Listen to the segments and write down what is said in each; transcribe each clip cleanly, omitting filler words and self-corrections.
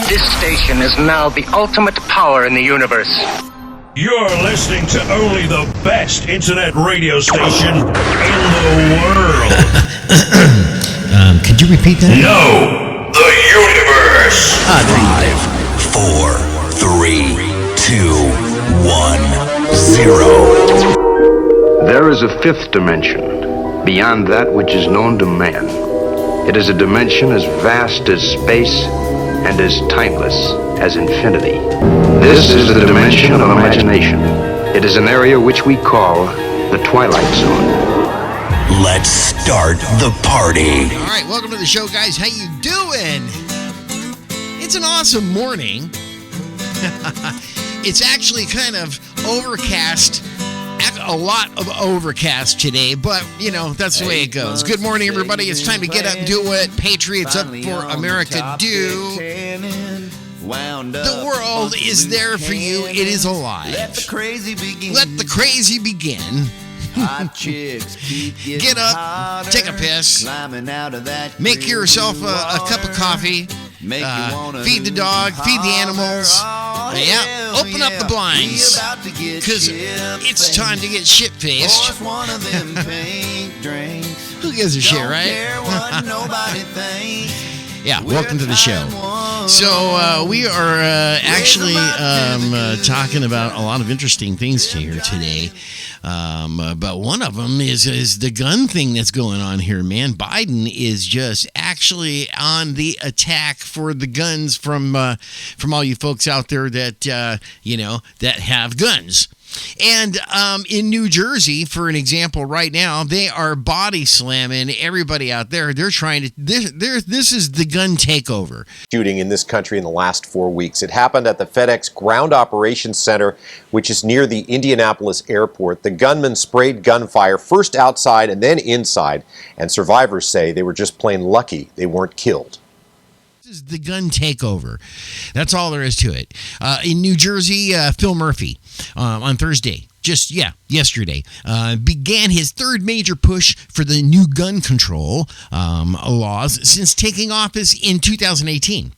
This station is now the ultimate power in the universe. You're listening to only the best internet radio station in the world. Could you repeat that? No, the universe. 5, 4, 3, 2, 1, 0. There is a fifth dimension, beyond that which is known to man. It is a dimension as vast as space and as timeless as infinity. This is the dimension of imagination. It is an area which we call the Twilight Zone. Let's start the party. All right, welcome to the show, guys. How you doing? It's an awesome morning. It's actually kind of overcast. A lot of overcast today, but, you know, that's the way it goes. Good morning, everybody. It's time to get up and do what Patriots Up for America do. The world is there for you. It is alive. Let the crazy begin. Let the crazy begin. Get up, take a piss, make yourself a cup of coffee, feed the dog, feed the animals. Open up the blinds, because it's time to get shit-faced. Who gives a shit, right? Yeah, welcome to the show. So we are actually talking about a lot of interesting things here today. But one of them is the gun thing that's going on here, man. Biden is just actually on the attack for the guns from all you folks out there that that have guns. And in New Jersey, for an example, right now, they are body slamming everybody out there. They're trying to. This is the gun takeover. Shooting in this country in the last 4 weeks. It happened at the FedEx Ground Operations Center, which is near the Indianapolis airport. The gunman sprayed gunfire first outside and then inside, and survivors say they were just plain lucky they weren't killed. This is the gun takeover. That's all there is to it. In New Jersey, Phil Murphy on Thursday, yesterday, began his third major push for the new gun control laws since taking office in 2018.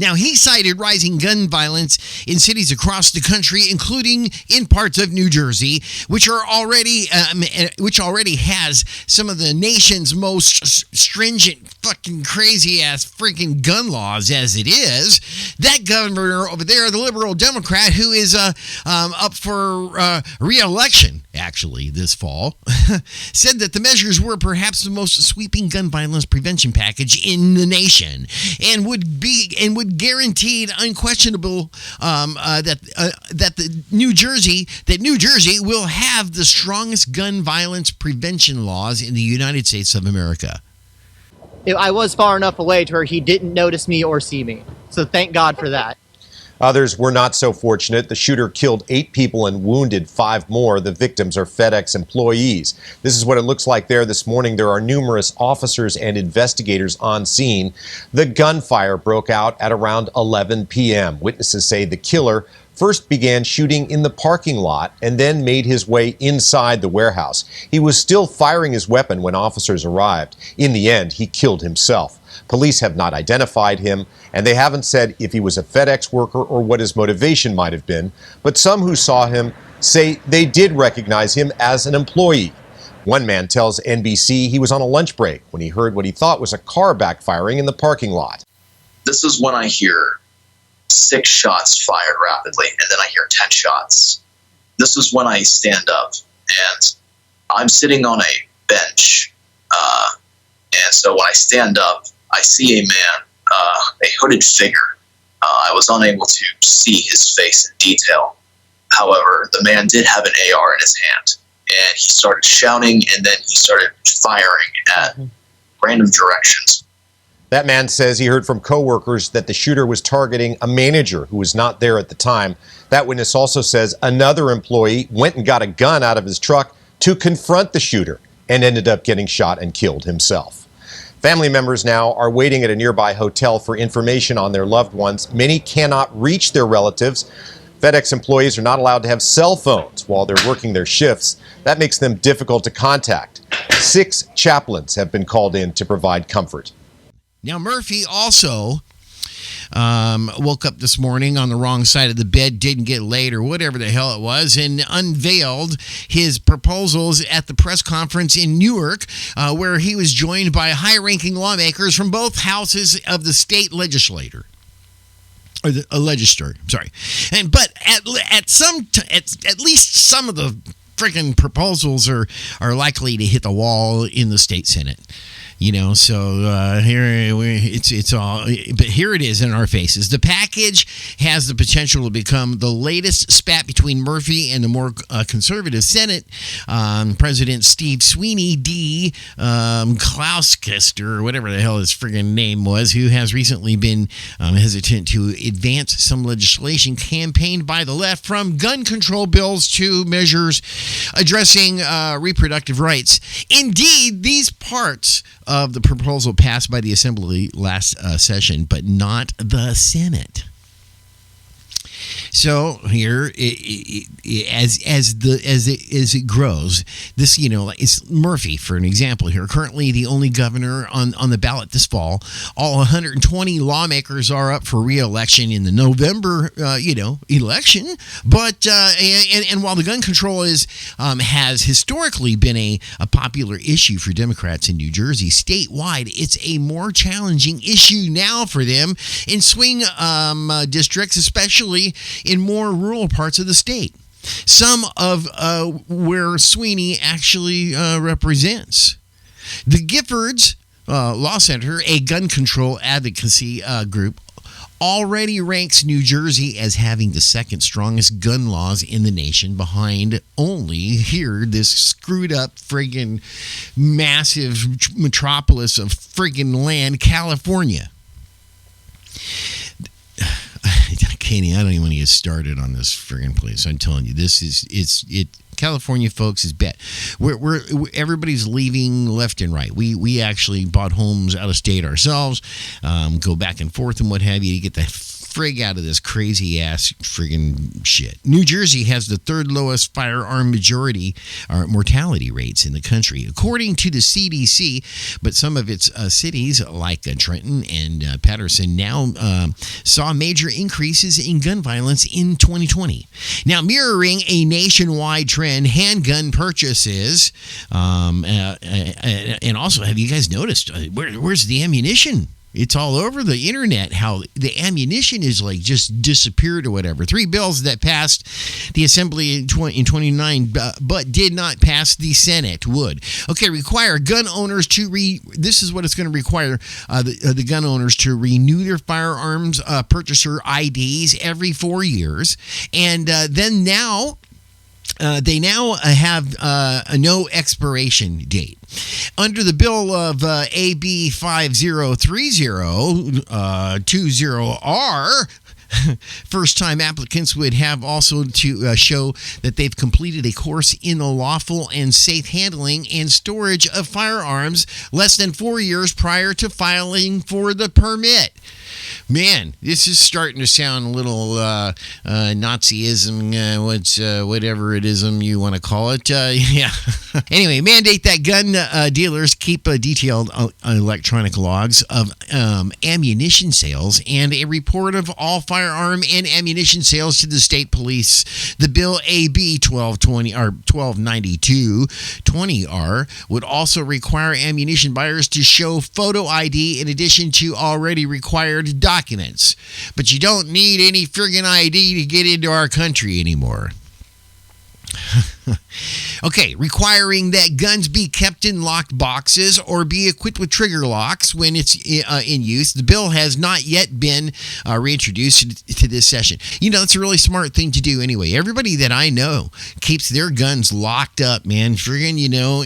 Now, he cited rising gun violence in cities across the country, including in parts of New Jersey, which already has some of the nation's most stringent, fucking crazy-ass freaking gun laws as it is. That governor over there, the liberal Democrat, who is up for re-election, actually, this fall, said that the measures were perhaps the most sweeping gun violence prevention package in the nation, and would guaranteed unquestionable that New Jersey will have the strongest gun violence prevention laws in the United States of America. I was far enough away to where he didn't notice me or see me. So thank God for that. Others were not so fortunate. The shooter killed 8 people and wounded 5 more. The victims are FedEx employees. This is what it looks like there this morning. There are numerous officers and investigators on scene. The gunfire broke out at around 11 p.m. Witnesses say the killer first began shooting in the parking lot and then made his way inside the warehouse. He was still firing his weapon when officers arrived. In the end, he killed himself. Police have not identified him, and they haven't said if he was a FedEx worker or what his motivation might have been. But some who saw him say they did recognize him as an employee. One man tells NBC he was on a lunch break when he heard what he thought was a car backfiring in the parking lot. This is when I hear 6 shots fired rapidly, and then I hear 10 shots. This is when I stand up, and I'm sitting on a bench. And so when I stand up, I see a man, a hooded figure. I was unable to see his face in detail. However, the man did have an AR in his hand, and he started shouting, and then he started firing at random directions. That man says he heard from coworkers that the shooter was targeting a manager who was not there at the time. That witness also says another employee went and got a gun out of his truck to confront the shooter and ended up getting shot and killed himself. Family members now are waiting at a nearby hotel for information on their loved ones. Many cannot reach their relatives. FedEx employees are not allowed to have cell phones while they're working their shifts. That makes them difficult to contact. 6 chaplains have been called in to provide comfort. Now, Murphy also woke up this morning on the wrong side of the bed, didn't get laid or whatever the hell it was, and unveiled his proposals at the press conference in Newark, where he was joined by high-ranking lawmakers from both houses of the state legislature. Or the legislature, sorry. But at least some of the freaking proposals are likely to hit the wall in the state Senate. So here it's all, but here it is in our faces. The package has the potential to become the latest spat between Murphy and the more conservative Senate. President Steve Sweeney D. Klauskester, or whatever the hell his friggin' name was, who has recently been hesitant to advance some legislation campaigned by the left, from gun control bills to measures addressing reproductive rights. Indeed, these parts of the proposal passed by the Assembly last session, but not the Senate. So here, as it grows, this it's Murphy for an example here. Currently, the only governor on the ballot this fall. All 120 lawmakers are up for re-election in the November election. But and while the gun control has historically been a popular issue for Democrats in New Jersey, statewide it's a more challenging issue now for them in swing districts, especially in more rural parts of the state. Some of where Sweeney actually represents. The Giffords Law Center, a gun control advocacy group, already ranks New Jersey as having the second strongest gun laws in the nation, behind only this screwed up friggin' massive metropolis of friggin' land, California. Kenny, I don't even want to get started on this friggin' place. I'm telling you, California, folks, is bad. We're everybody's leaving left and right. We actually bought homes out of state ourselves, go back and forth and what have you to get the frig out of this crazy ass friggin' shit. New Jersey has the third lowest firearm mortality rates in the country, according to the CDC. But some of its cities, like Trenton and Patterson, now saw major increases in gun violence in 2020. Now, mirroring a nationwide trend, handgun purchases, and also, have you guys noticed where's the ammunition? It's all over the internet how the ammunition is just disappeared or whatever. 3 bills that passed the Assembly in 29, but did not pass the Senate would. Okay, require gun owners to this is what it's going to require the gun owners to renew their firearms purchaser IDs every 4 years. And then now, they now have a no expiration date. Under the bill of AB 5030-20R, first-time applicants would have also to show that they've completed a course in the lawful and safe handling and storage of firearms less than 4 years prior to filing for the permit. Man, this is starting to sound a little Nazism, whatever it is you want to call it. Yeah. Anyway, mandate that gun dealers keep detailed electronic logs of ammunition sales and a report of all firearm and ammunition sales to the state police. The bill AB 1220 or 1292-20R would also require ammunition buyers to show photo ID in addition to already required documents. But you don't need any friggin' ID to get into our country anymore. Okay, requiring that guns be kept in locked boxes or be equipped with trigger locks when it's in use. The bill has not yet been reintroduced to this session. It's a really smart thing to do anyway. Everybody that I know keeps their guns locked up, man, friggin',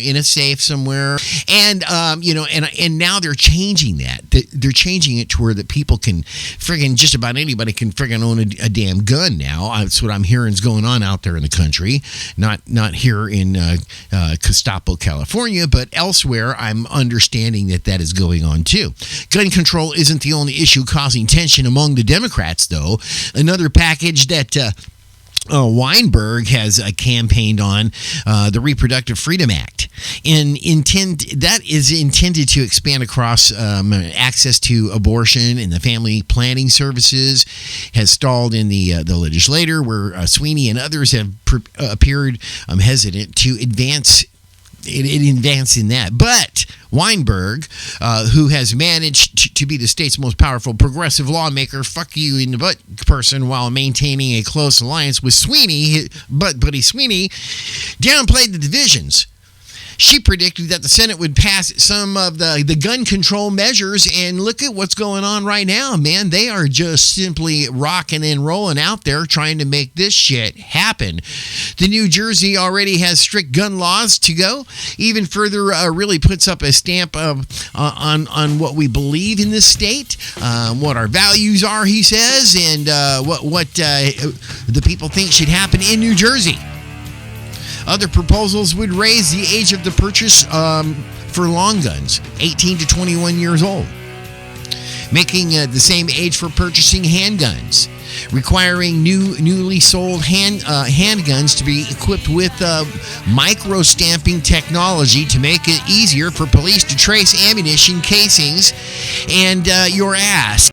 in a safe somewhere. And, and now they're changing that. They're changing it to where that people can friggin', just about anybody can friggin' own a damn gun now. That's what I'm hearing is going on out there in the country. Not here in Costapo, California, but elsewhere. I'm understanding that is going on too. Gun control isn't the only issue causing tension among the Democrats, though. Another package that Weinberg has campaigned on the Reproductive Freedom Act, that is intended to expand across access to abortion and the family planning services. Has stalled in the legislature, where Sweeney and others have appeared hesitant to advance. It advanced in that. But Weinberg, who has managed to be the state's most powerful progressive lawmaker, fuck you in the butt person, while maintaining a close alliance with Sweeney, Buddy Sweeney, downplayed the divisions. She predicted that the Senate would pass some of the gun control measures, and look at what's going on right now, man. They are just simply rocking and rolling out there trying to make this shit happen. The New Jersey already has strict gun laws to go. Even further, really puts up a stamp on what we believe in this state, what our values are, he says, and what the people think should happen in New Jersey. Other proposals would raise the age of the purchase for long guns, 18 to 21 years old, making the same age for purchasing handguns, requiring newly sold handguns to be equipped with micro-stamping technology to make it easier for police to trace ammunition casings and your ass.